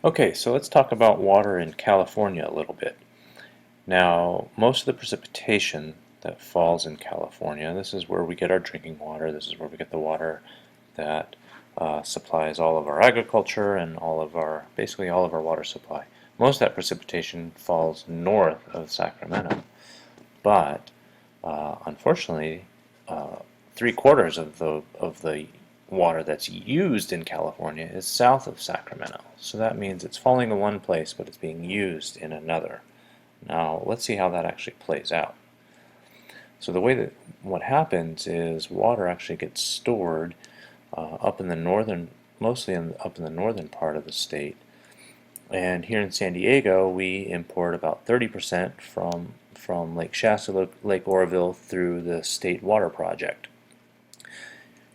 Okay, so let's talk about water in California a little bit. Now, most of the precipitation that falls in California, this is where we get our drinking water, this is where we get the water that supplies all of our agriculture and basically all of our water supply. Most of that precipitation falls north of Sacramento, but unfortunately, uh, three-quarters of the water that's used in California is south of Sacramento. So that means it's falling in one place, but it's being used in another. Now, let's see how that actually plays out. So the way that what happens is water actually gets stored up in the northern, up in the northern part of the state. And here in San Diego, we import about 30% from Lake Shasta, Lake Oroville through the State Water Project.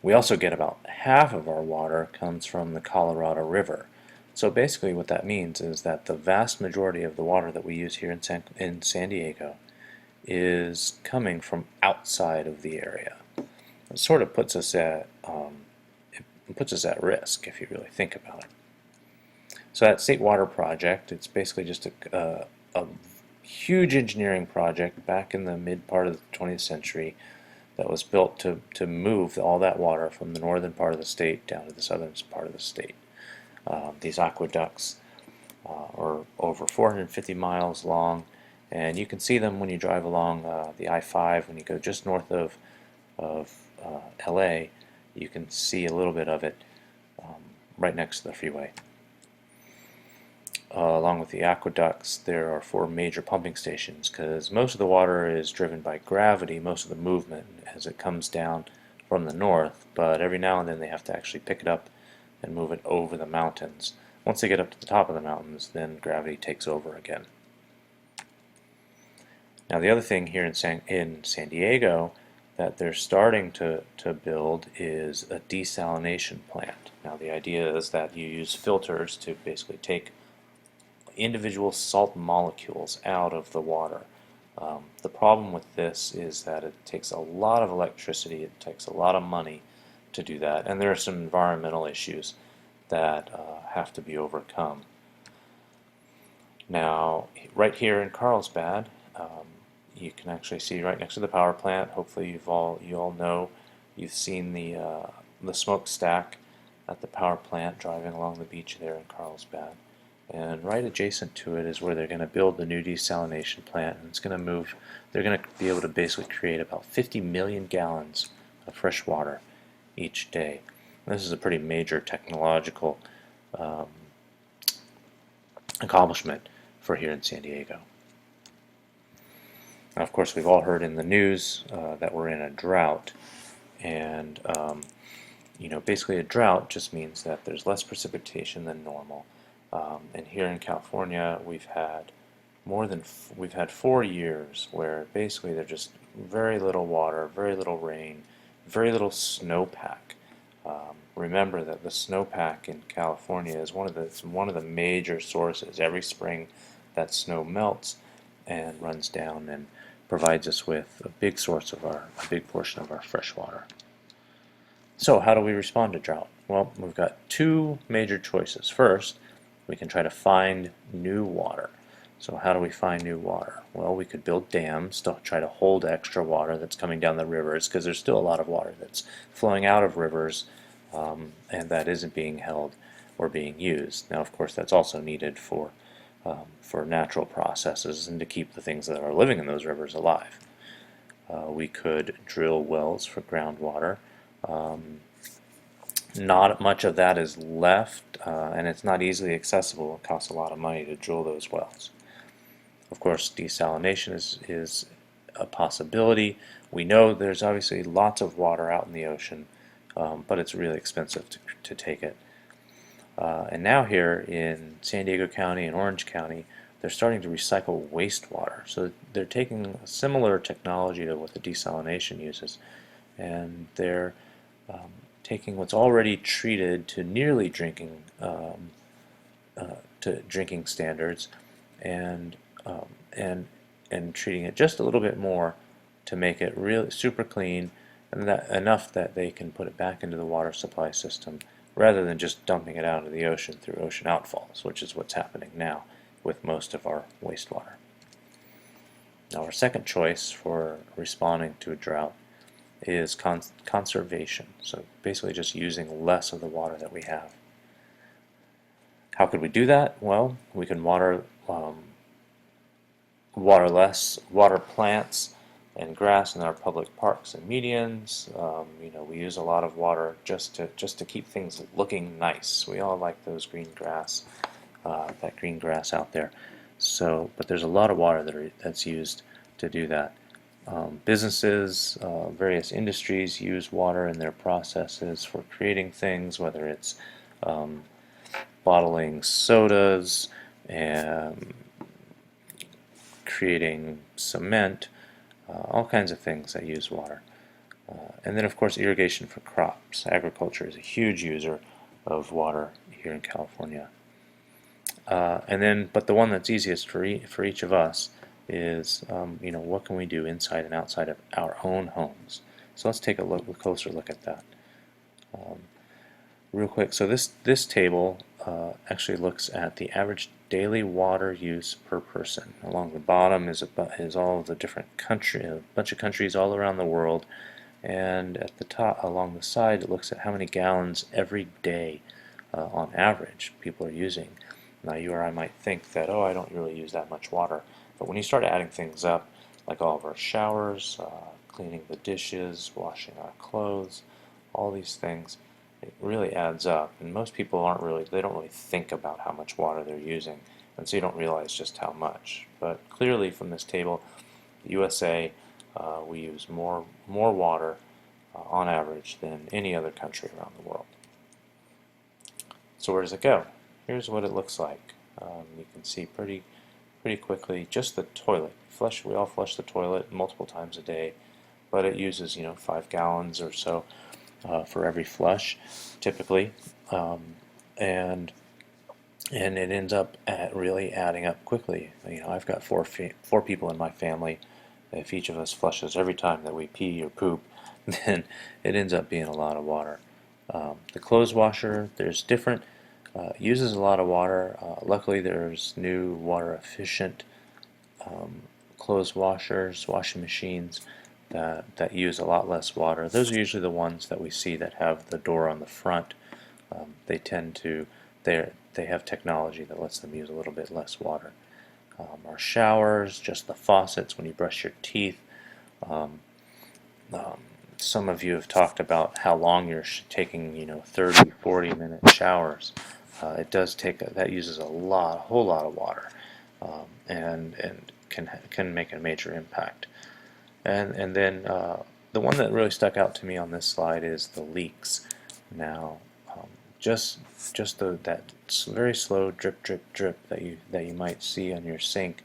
We also get about half of our water comes from the Colorado River. So basically what that means is that the vast majority of the water that we use here in San Diego is coming from outside of the area. It sort of puts us at risk if you really think about it. So that State Water Project, it's basically just a huge engineering project back in the mid part of the 20th century that was built to move all that water from the northern part of the state down to the southern part of the state. These aqueducts are over 450 miles long, and you can see them when you drive along the I-5 when you go just north of LA. You can see a little bit of it right next to the freeway. Along with the aqueducts, there are four major pumping stations because most of the water is driven by gravity, most of the movement as it comes down from the north, but every now and then they have to actually pick it up and move it over the mountains. Once they get up to the top of the mountains, then gravity takes over again. Now the other thing here in San Diego that they're starting to build is a desalination plant. Now the idea is that you use filters to basically take individual salt molecules out of the water. The problem with this is that it takes a lot of electricity, it takes a lot of money to do that, and there are some environmental issues that have to be overcome. Now, right here in Carlsbad, you can actually see right next to the power plant. Hopefully, you all know, you've seen the smokestack at the power plant driving along the beach there in Carlsbad. And right adjacent to it is where they're going to build the new desalination plant, and it's going to move. They're going to be able to basically create about 50 million gallons of fresh water each day. And this is a pretty major technological um, accomplishment for here in San Diego. Now, of course, we've all heard in the news that we're in a drought, and basically a drought just means that there's less precipitation than normal. And here in California, we've had 4 years where basically there's just very little water, very little rain, very little snowpack. Remember that the snowpack in California is one of the major sources. Every spring, that snow melts and runs down and provides us with a big portion of our fresh water. So how do we respond to drought? Well, we've got two major choices. First, we can try to find new water. So how do we find new water? Well, we could build dams to try to hold extra water that's coming down the rivers, because there's still a lot of water that's flowing out of rivers and that isn't being held or being used. Now, of course, that's also needed for natural processes and to keep the things that are living in those rivers alive. We could drill wells for groundwater. Not much of that is left, and it's not easily accessible. It costs a lot of money to drill those wells. Of course, desalination is a possibility. We know there's obviously lots of water out in the ocean, but it's really expensive to take it. And now here in San Diego County and Orange County, they're starting to recycle wastewater. So they're taking a similar technology to what the desalination uses, and they're taking what's already treated to nearly drinking standards, and um, and and treating it just a little bit more to make it really super clean, and that enough that they can put it back into the water supply system rather than just dumping it out into the ocean through ocean outfalls, which is what's happening now with most of our wastewater. Now, our second choice for responding to a drought is conservation, so basically just using less of the water that we have. How could we do that? Well, we can water plants and grass in our public parks and medians. We use a lot of water just to keep things looking nice. We all like those green grass, that green grass out there. So, but there's a lot of water that's used to do that. Businesses, various industries use water in their processes for creating things, whether it's bottling sodas and creating cement, all kinds of things that use water. And then, of course, irrigation for crops. Agriculture is a huge user of water here in California. But the one that's easiest for each of us is, what can we do inside and outside of our own homes? So let's take a closer look at that. Real quick, so this table actually looks at the average daily water use per person. Along the bottom is all of the different a bunch of countries all around the world, and at the top, along the side, it looks at how many gallons every day, on average, people are using. Now, you or I might think that, oh, I don't really use that much water, but when you start adding things up, like all of our showers, cleaning the dishes, washing our clothes, all these things, it really adds up, and most people they don't really think about how much water they're using, and so you don't realize just how much. But clearly from this table, the USA, we use more water on average than any other country around the world. So where does it go? Here's what it looks like. You can see pretty quickly just the toilet. We all flush the toilet multiple times a day, but it uses 5 gallons or so for every flush, typically, and it ends up really adding up quickly. I've got four people in my family. If each of us flushes every time that we pee or poop, then it ends up being a lot of water. The clothes washer, there's different, uses a lot of water. Luckily, there's new water efficient clothes washers, washing machines that use a lot less water. Those are usually the ones that we see that have the door on the front. They have technology that lets them use a little bit less water. Our showers, just the faucets when you brush your teeth. Some of you have talked about how long you're taking, 30, 40-minute showers. That uses a whole lot of water, and can make a major impact. And then the one that really stuck out to me on this slide is the leaks. Now, just that very slow drip, drip, drip that you might see on your sink.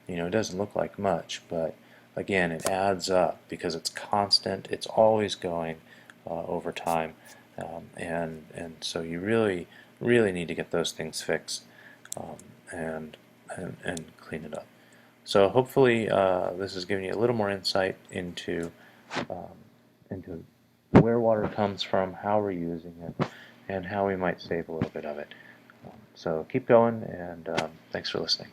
It doesn't look like much, but again, it adds up because it's constant. It's always going over time, and so you really need to get those things fixed, and clean it up. So hopefully this has given you a little more insight into where water comes from, how we're using it, and how we might save a little bit of it. So keep going, and thanks for listening.